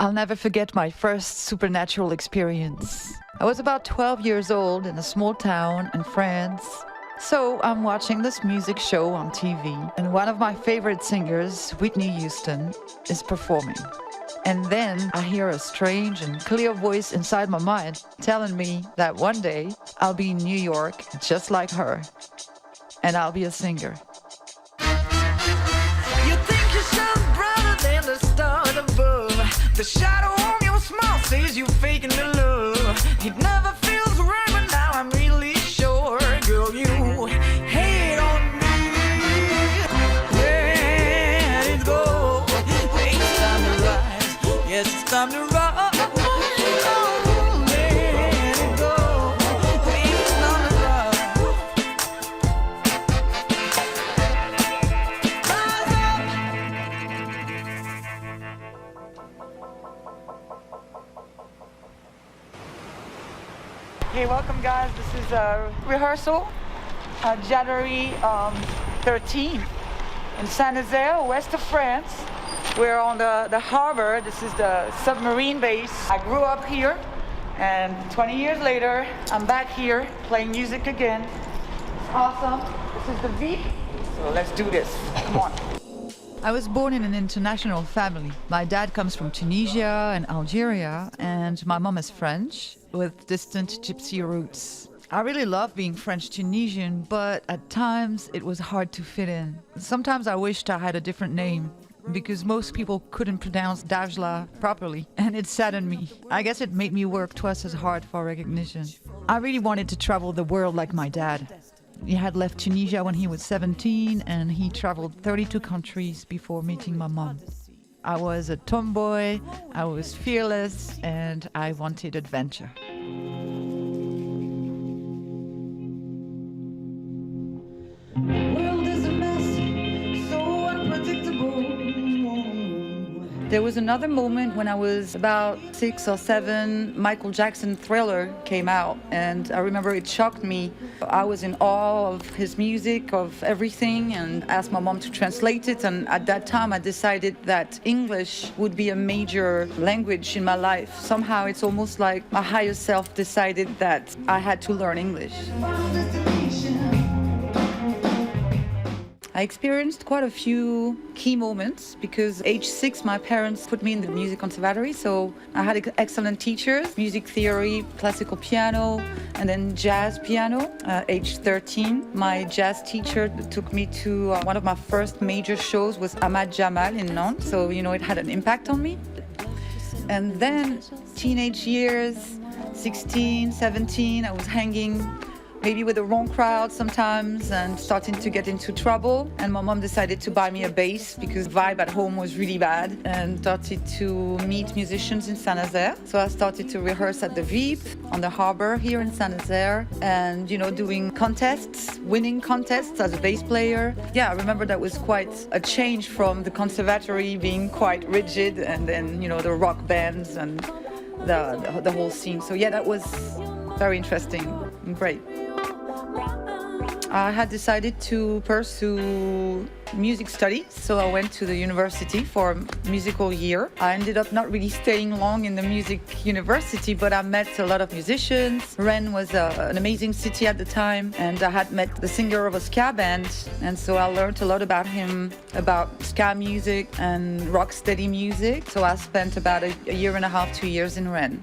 I'll never forget my first supernatural experience. I was about 12 years old in a small town in France. So I'm watching this music show on TV, and one of my favorite singers, Whitney Houston, is performing. And then I hear a strange and clear voice inside my mind telling me that one day I'll be in New York just like her, and I'll be a singer. You think you shine brighter than the star above. The shadow on your smile says you're faking the love. It never feels right, but now I'm really sure, girl, you hate on me. Let it go. It's time to rise. Yes, it's time to rise. Hey, welcome guys. This is a rehearsal January 13th in Senegal, west of France. We're on the harbor. This is the submarine base. I grew up here, and 20 years later, I'm back here playing music again. It's awesome. This is the beat. So let's do this. Come on. I was born in an international family. My dad comes from Tunisia and Algeria, and my mom is French with distant gypsy roots. I really love being French Tunisian, but at times it was hard to fit in. Sometimes I wished I had a different name, because most people couldn't pronounce Dajla properly, and it saddened me. I guess it made me work twice as hard for recognition. I really wanted to travel the world like my dad. He had left Tunisia when he was 17, and he traveled 32 countries before meeting my mom. I was a tomboy, I was fearless, and I wanted adventure. There was another moment when I was about 6 or 7, Michael Jackson Thriller came out, and I remember it shocked me. I was in awe of his music, of everything, and asked my mom to translate it, and at that time I decided that English would be a major language in my life. Somehow it's almost like my higher self decided that I had to learn English. I experienced quite a few key moments because age 6 my parents put me in the music conservatory, so I had excellent teachers, music theory, classical piano, and then jazz piano. Age 13 my jazz teacher took me to one of my first major shows was Ahmad Jamal in Nantes, so it had an impact on me. And then teenage years, 16, 17, I was hanging maybe with the wrong crowd sometimes and starting to get into trouble. And my mom decided to buy me a bass because vibe at home was really bad, and started to meet musicians in Saint-Nazaire. So I started to rehearse at the VIP on the harbor here in Saint-Nazaire and, doing contests, winning contests as a bass player. Yeah, I remember that was quite a change from the conservatory being quite rigid and then, the rock bands and the whole scene. So yeah, that was very interesting and great. I had decided to pursue music studies, so I went to the university for a musical year. I ended up not really staying long in the music university, but I met a lot of musicians. Rennes was an amazing city at the time, and I had met the singer of a ska band, and so I learned a lot about him, about ska music and rocksteady music. So I spent about a year and a half, 2 years in Rennes.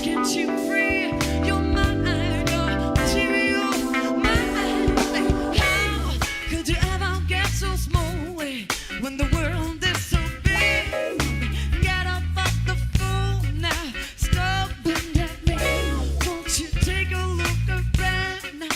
Get you free, your mind, material mind. How could you ever get so small when the world is so big? Get up off the phone now, stop looking at me. Won't you take a look around now?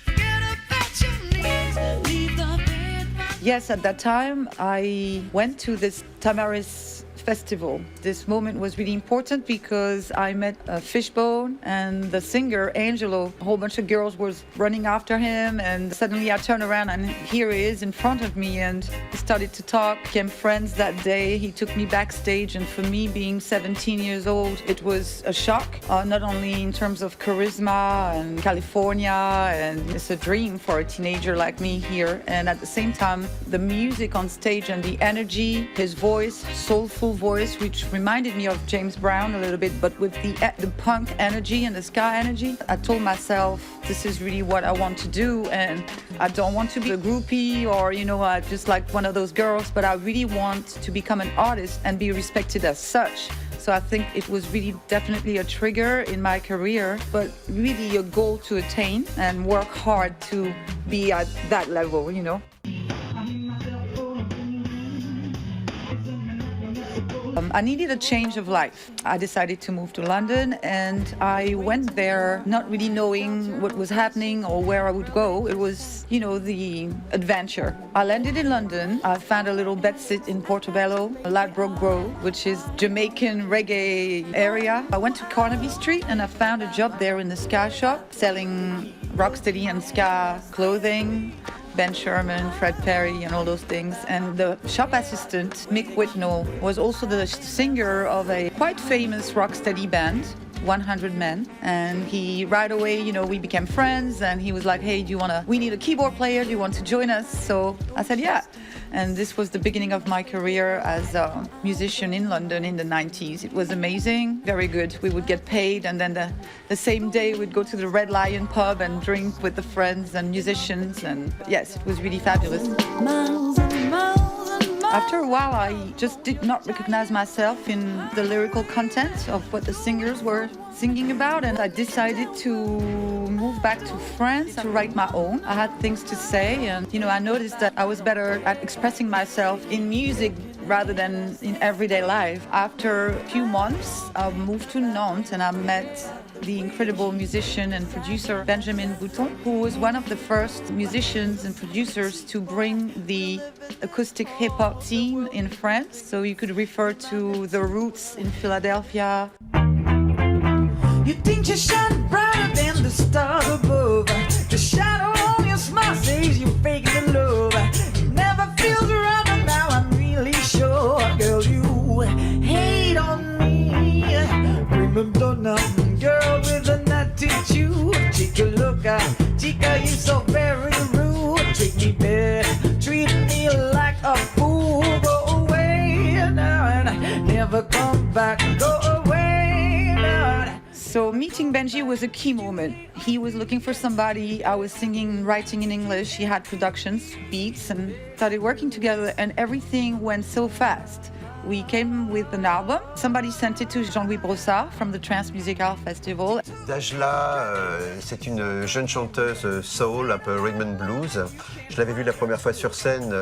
Forget about your needs, leave the bed. Yes, at that time I went to this Tamaris festival. This moment was really important because I met Fishbone and the singer Angelo. A whole bunch of girls was running after him, and suddenly I turned around and here he is in front of me, and we started to talk, became friends that day. He took me backstage, and for me being 17 years old, it was a shock, not only in terms of charisma and California, and it's a dream for a teenager like me here, and at the same time the music on stage and the energy, his voice, soulful cool voice, which reminded me of James Brown a little bit, but with the punk energy and the ska energy. I told myself, this is really what I want to do, and I don't want to be a groupie or, just like one of those girls, but I really want to become an artist and be respected as such. So I think it was really definitely a trigger in my career, but really a goal to attain and work hard to be at that level, I needed a change of life. I decided to move to London, and I went there not really knowing what was happening or where I would go. It was, the adventure. I landed in London. I found a little bedsit in Portobello, Ladbroke Grove, which is Jamaican reggae area. I went to Carnaby Street and I found a job there in the ska shop, selling rocksteady and ska clothing. Ben Sherman, Fred Perry, and all those things. And the shop assistant, Mick Whitnall, was also the singer of a quite famous rocksteady band, 100 Men. And he right away, we became friends, and he was like, hey, we need a keyboard player, do you want to join us? So I said, yeah. And this was the beginning of my career as a musician in London in the 90s. It was amazing, very good. We would get paid, and then the same day we'd go to the Red Lion pub and drink with the friends and musicians. And yes, it was really fabulous. After a while, I just did not recognize myself in the lyrical content of what the singers were singing about, and I decided to move back to France to write my own. I had things to say, and I noticed that I was better at expressing myself in music rather than in everyday life. After a few months, I moved to Nantes and I met the incredible musician and producer Benjamin Bouton, who was one of the first musicians and producers to bring the acoustic hip-hop scene in France. So you could refer to the Roots in Philadelphia. You think you shine brighter than the stars above. The shadow on your smile says you're faking the love. It never feels right, but now I'm really sure. Girl, you hate on me. Remember nothing, girl with an attitude. Chica, look out, chica, you so very rude. Treat me bad, treat me like a fool. Go away now and never come back. Go away now. So meeting Benji was a key moment. He was looking for somebody. I was singing and writing in English. He had productions, beats, and started working together, and everything went so fast. We came with an album. Somebody sent it to Jean-Louis Brossard from the Musicale Festival. Dajla, c'est une jeune chanteuse soul, un peu rhythm and blues. Je l'avais vue la première fois sur scène.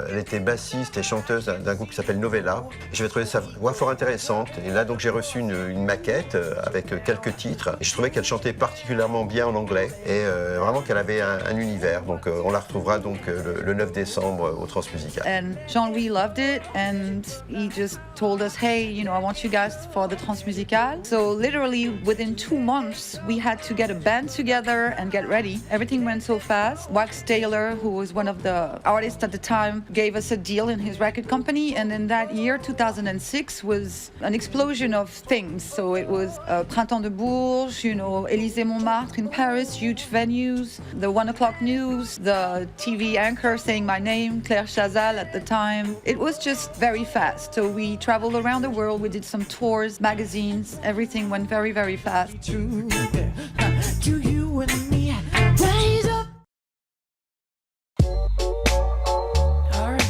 Elle était bassiste et chanteuse d'un groupe qui s'appelle Nouvelle. J'avais trouvé sa voix fort intéressante. Et là, donc, j'ai reçu une maquette avec quelques titres. Et je trouvais qu'elle chantait particulièrement bien en anglais et vraiment qu'elle avait un univers. Donc, on la retrouvera donc le 9 décembre au Transmusicale. And Jean-Louis loved it, and he just told us, hey, I want you guys for the Transmusicale. So literally within 2 months, we had to get a band together and get ready. Everything went so fast. Wax Taylor, who was one of the artists at the time, gave us a deal in his record company. And in that year, 2006, was an explosion of things. So it was Printemps de Bourges, Élysée Montmartre in Paris, huge venues, the 1 o'clock news, the TV anchor saying my name, Claire Chazal at the time. It was just very fast. So we traveled around the world, we did some tours, magazines, everything went very, very fast. To you and me, rise up.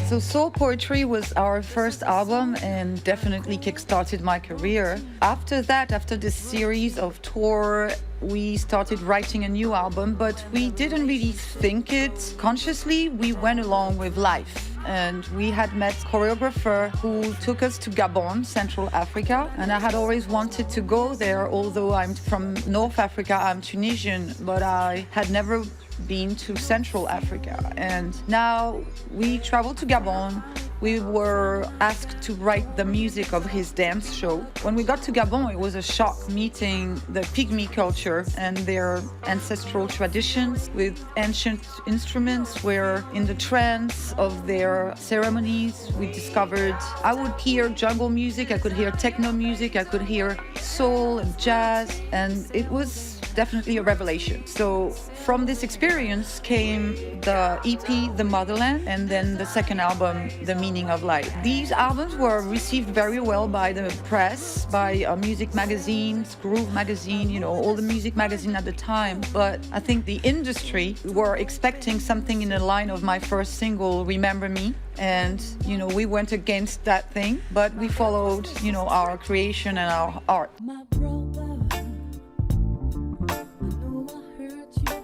So Soul Poetry was our first album and definitely kickstarted my career. After that, after this series of tour, we started writing a new album, but we didn't really think it consciously. We went along with life. And we had met a choreographer who took us to Gabon, Central Africa. And I had always wanted to go there, although I'm from North Africa, I'm Tunisian, but I had never been to Central Africa. And now we traveled to Gabon. We were asked to write the music of his dance show. When we got to Gabon, it was a shock meeting the Pygmy culture and their ancestral traditions with ancient instruments. We're in the trance of their ceremonies. We discovered I would hear jungle music, I could hear techno music, I could hear soul and jazz, and it was definitely a revelation. So from this experience came the EP, The Motherland, and then the second album, The Meaning meaning of life. These albums were received very well by the press, by music magazines, Groove magazine, you know, all the music magazine at the time. But I think the industry were expecting something in the line of my first single, Remember Me. And, you know, we went against that thing, but we followed, you know, our creation and our art.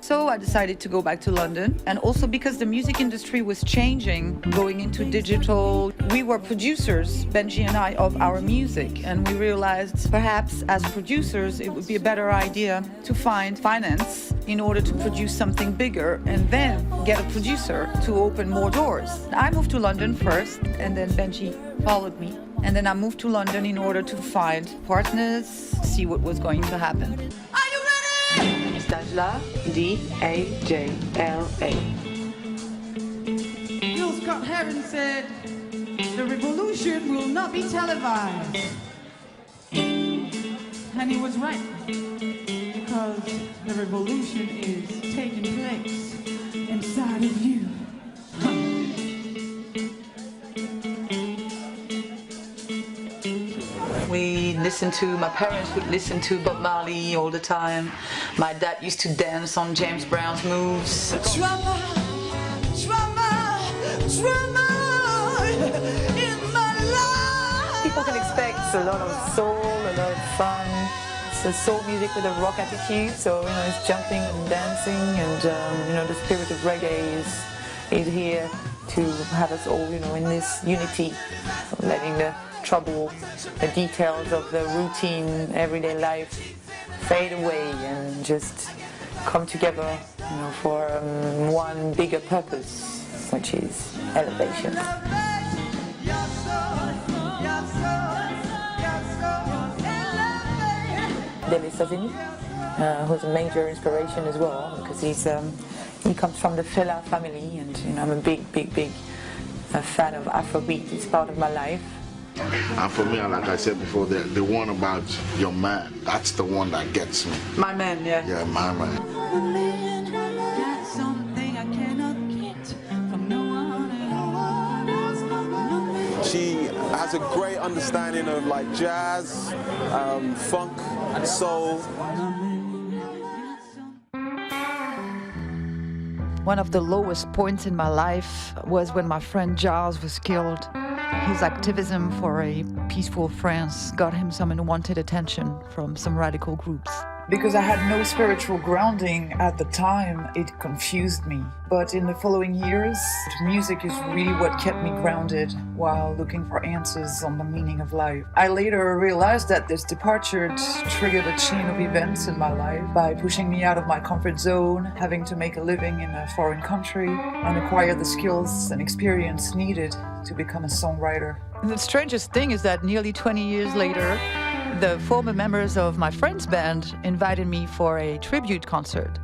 So I decided to go back to London, and also because the music industry was changing, going into digital. We were producers, Benji and I, of our music, and we realized perhaps as producers it would be a better idea to find finance in order to produce something bigger and then get a producer to open more doors. I moved to London first, and then Benji followed me. And then I moved to London in order to find partners, see what was going to happen. Are you ready? Dajla, D-A-J-L-A. Bill Scott Heron said, the revolution will not be televised. And he was right, because the revolution is taking place inside of you. My parents would listen to Bob Marley all the time. My dad used to dance on James Brown's moves. Drama, drama, drama in my life. People can expect a lot of soul, a lot of fun. It's a soul music with a rock attitude, so, you know, it's jumping and dancing, and, you know, the spirit of reggae is here to have us all, you know, in this unity, letting the trouble, the details of the routine, everyday life fade away and just come together, you know, for one bigger purpose, which is elevation. Who's a major inspiration as well, because he comes from the Fela family, and, you know, I'm a big fan of Afrobeat. It's part of my life. And for me, like I said before, the one about your man, that's the one that gets me. My man, yeah. Yeah, my man. That's something I cannot get from no one else. She has a great understanding of like jazz, funk, soul. One of the lowest points in my life was when my friend Giles was killed. His activism for a peaceful France got him some unwanted attention from some radical groups. Because I had no spiritual grounding at the time, it confused me. But in the following years, music is really what kept me grounded while looking for answers on the meaning of life. I later realized that this departure triggered a chain of events in my life by pushing me out of my comfort zone, having to make a living in a foreign country, and acquire the skills and experience needed to become a songwriter. And the strangest thing is that nearly 20 years later, the former members of my friend's band invited me for a tribute concert.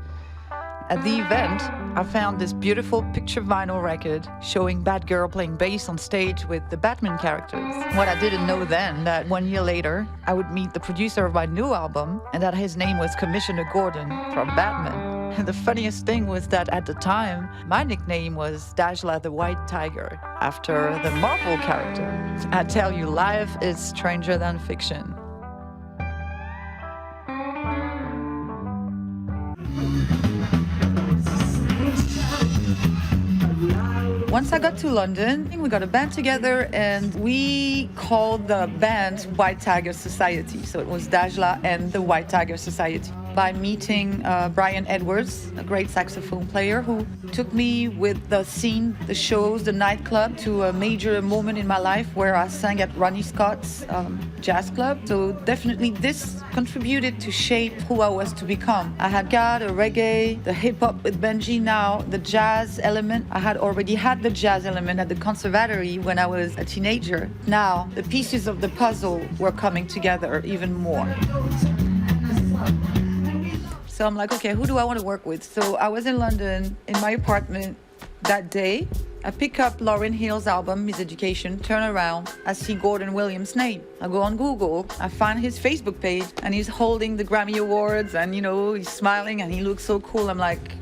At the event, I found this beautiful picture vinyl record showing Bad Girl playing bass on stage with the Batman characters. What I didn't know then, that 1 year later, I would meet the producer of my new album, and that his name was Commissioner Gordon from Batman. And the funniest thing was that at the time, my nickname was Dajla the White Tiger, after the Marvel character. I tell you, life is stranger than fiction. Once I got to London, we got a band together and we called the band White Tiger Society. So it was Dajla and the White Tiger Society. By meeting Brian Edwards, a great saxophone player who took me with the scene, the shows, the nightclub to a major moment in my life where I sang at Ronnie Scott's jazz club. So definitely this contributed to shape who I was to become. I had got a reggae, the hip hop with Benji, now the jazz element. I had already had the jazz element at the conservatory when I was a teenager. Now the pieces of the puzzle were coming together even more. So I'm like, okay, who do I want to work with? So I was in London in my apartment that day. I pick up Lauryn Hill's album, Miseducation, turn around, I see Gordon Williams' name. I go on Google, I find his Facebook page, and he's holding the Grammy Awards, and, you know, he's smiling and he looks so cool. I'm like,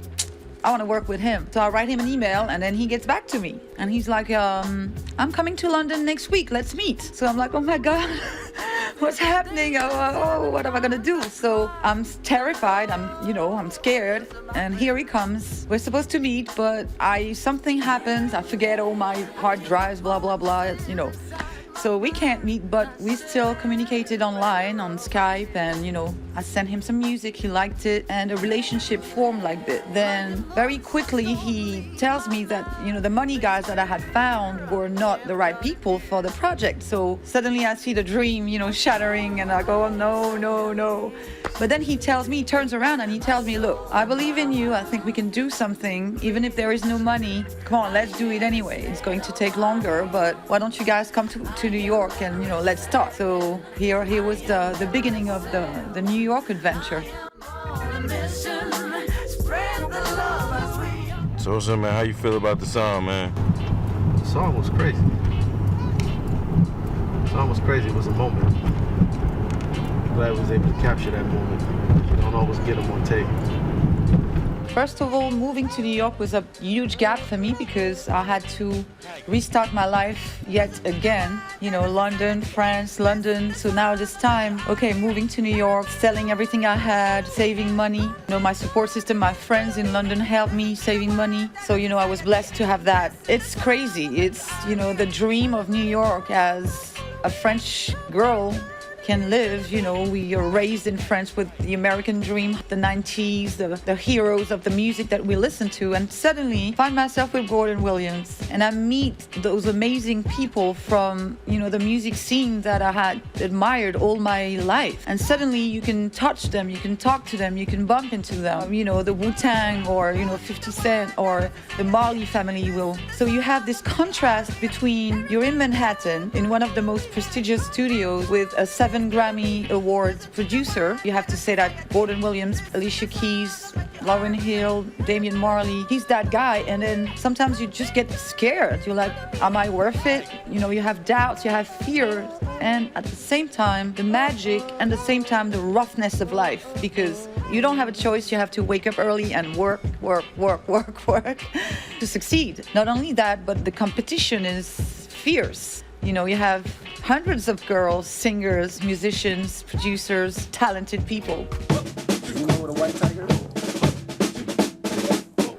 I want to work with him. So I write him an email and then he gets back to me. And he's like, I'm coming to London next week, let's meet. So I'm like, oh my God, what's happening? Oh, what am I gonna do? So I'm terrified, I'm scared. And here he comes. We're supposed to meet, but something happens. I forget all my hard drives, blah, blah, blah, So we can't meet, but we still communicated online on Skype, and I sent him some music, he liked it, and a relationship formed like that. Then very quickly he tells me that the money guys that I had found were not the right people for the project. So suddenly I see the dream shattering, and I go, oh, no. But then he turns around and he tells me, look, I believe in you, I think we can do something, even if there is no money. Come on, let's do it anyway. It's going to take longer, but why don't you guys come to New York and let's start. So here was the beginning of the New York adventure. So man, how you feel about the song, man? The song was crazy. It was a moment. I'm glad I was able to capture that moment. You don't always get them on tape. First of all, moving to New York was a huge gap for me because I had to restart my life yet again. London, France, London. So now this time, moving to New York, selling everything I had, saving money. My support system, my friends in London helped me saving money. So, I was blessed to have that. It's crazy. It's, the dream of New York as a French girl can live. We are raised in France with the American dream, the 90s, the heroes of the music that we listen to, and suddenly find myself with Gordon Williams, and I meet those amazing people from, the music scene that I had admired all my life, and suddenly you can touch them, you can talk to them, you can bump into them, the Wu-Tang or, 50 Cent or the Marley family will. So you have this contrast between you're in Manhattan in one of the most prestigious studios with a 7 Grammy Awards producer. You have to say that Gordon Williams, Alicia Keys, Lauryn Hill, Damian Marley, he's that guy. And then sometimes you just get scared. You're like, am I worth it? You have doubts, you have fears. And at the same time, the magic and the same time, the roughness of life. Because you don't have a choice. You have to wake up early and work to succeed. Not only that, but the competition is fierce. You have hundreds of girls, singers, musicians, producers, talented people. You know what a white tiger is?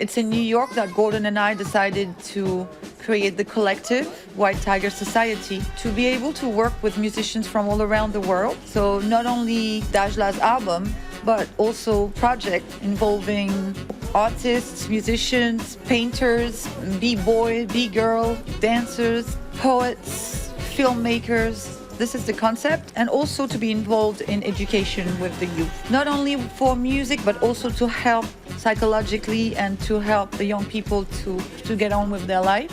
It's in New York that Gordon and I decided to create the collective White Tiger Society to be able to work with musicians from all around the world. So not only Dajla's album, but also project involving artists, musicians, painters, b-boy, b-girl, dancers, poets, filmmakers. This is the concept, and also to be involved in education with the youth. Not only for music, but also to help psychologically and to help the young people to get on with their life.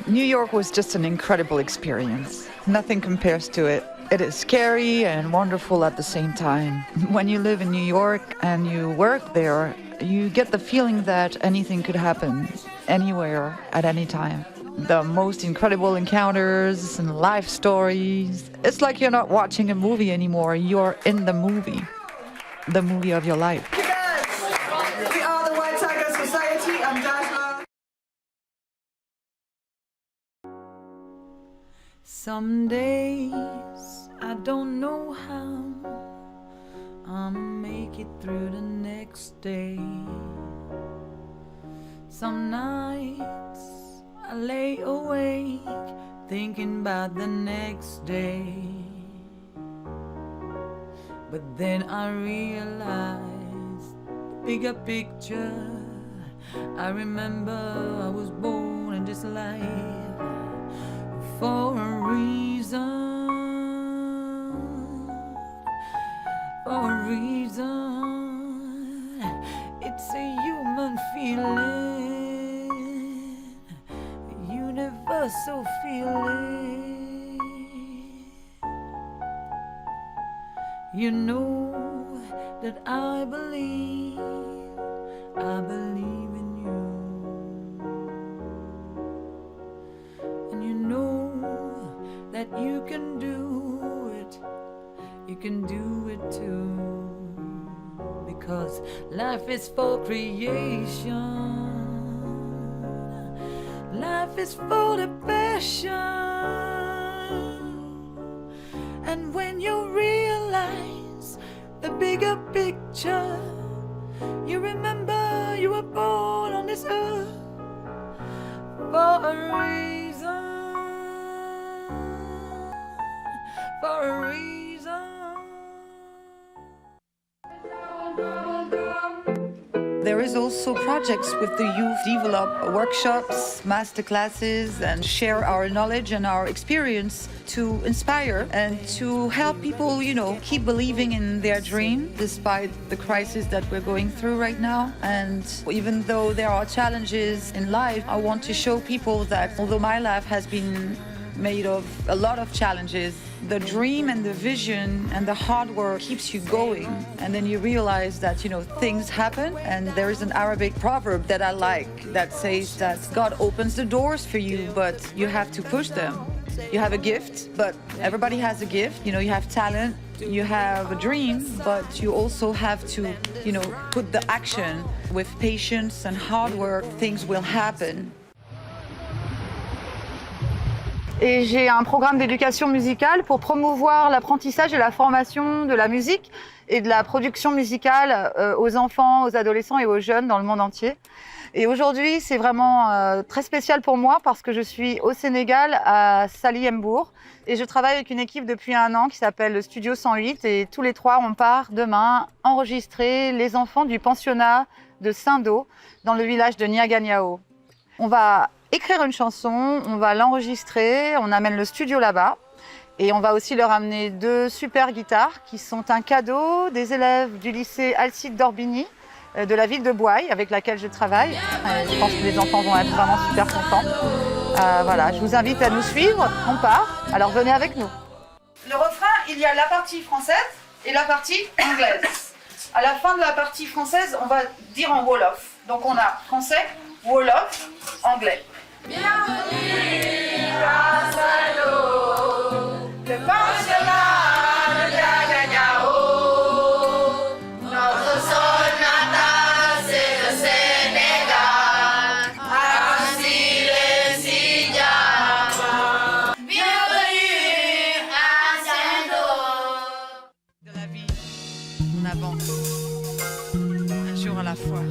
New York was just an incredible experience. Nothing compares to it. It is scary and wonderful at the same time. When you live in New York and you work there, you get the feeling that anything could happen anywhere at any time. The most incredible encounters and life stories. It's like you're not watching a movie anymore. You're in the movie of your life. Yes, we are the White Tiger Society. I'm Dajla. Some days I don't know how I'ma make it through the next day. Some nights I lay awake thinking about the next day. But then I realized the bigger picture. I remember I was born in this life for a reason. For a reason. It's a human feeling, a universal feeling. You know that I believe in you. And you know that you can do it you can do it too. Because life is for creation, life is full of passion. And when you realize the bigger picture, you remember you were born on this earth for a reason, for a reason. There is also projects with the youth, develop workshops, master classes, and share our knowledge and our experience to inspire and to help people, keep believing in their dream despite the crisis that we're going through right now. And even though there are challenges in life, I want to show people that although my life has been made of a lot of challenges, the dream and the vision and the hard work keeps you going. And then you realize that, things happen. And there is an Arabic proverb that I like that says that God opens the doors for you, but you have to push them. You have a gift, but everybody has a gift. You have talent, you have a dream, but you also have to, put the action. With patience and hard work, things will happen. Et j'ai un programme d'éducation musicale pour promouvoir l'apprentissage et la formation de la musique et de la production musicale aux enfants, aux adolescents et aux jeunes dans le monde entier. Et aujourd'hui, c'est vraiment très spécial pour moi parce que je suis au Sénégal, à Saly-Mbourg, et je travaille avec une équipe depuis 1 an qui s'appelle le Studio 108, et tous les 3, on part demain enregistrer les enfants du pensionnat de Saint-Do dans le village de Niaganyao. On va écrire une chanson, on va l'enregistrer, on amène le studio là-bas et on va aussi leur amener 2 super guitares qui sont un cadeau des élèves du lycée Alcide d'Orbigny de la ville de Boye avec laquelle je travaille. Je pense que les enfants vont être vraiment super contents. Voilà, je vous invite à nous suivre, on part, alors venez avec nous. Le refrain, il y a la partie française et la partie anglaise. À la fin de la partie française, on va dire en Wolof. Donc on a français, Wolof, anglais. Bienvenue à Saint-Do, le pensionnat de Niaganyao. Notre sol natal, c'est le Sénégal. Ainsi les Sidiamas. Bienvenue à Saint-Do. De la vie, on avance, un jour à la fois.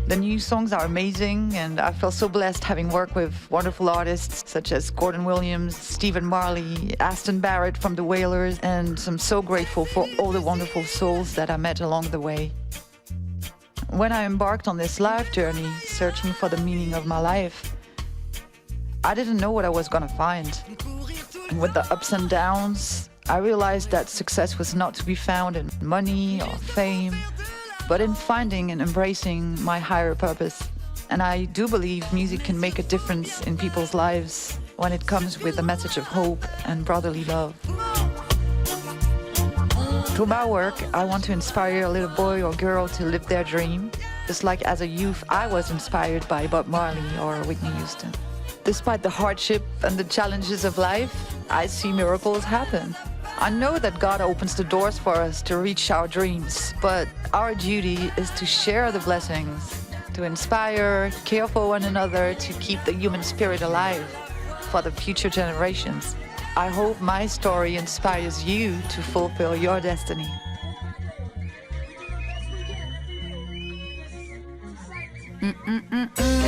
The new songs are amazing, and I feel so blessed having worked with wonderful artists such as Gordon Williams, Stephen Marley, Aston Barrett from the Wailers, and I'm so grateful for all the wonderful souls that I met along the way. When I embarked on this life journey, searching for the meaning of my life, I didn't know what I was gonna find. And with the ups and downs, I realized that success was not to be found in money or fame, but in finding and embracing my higher purpose. And I do believe music can make a difference in people's lives when it comes with a message of hope and brotherly love. Through my work, I want to inspire a little boy or girl to live their dream, just like as a youth I was inspired by Bob Marley or Whitney Houston. Despite the hardship and the challenges of life, I see miracles happen. I know that God opens the doors for us to reach our dreams, but our duty is to share the blessings, to inspire, care for one another, to keep the human spirit alive for the future generations. I hope my story inspires you to fulfill your destiny. Mm-mm-mm-mm.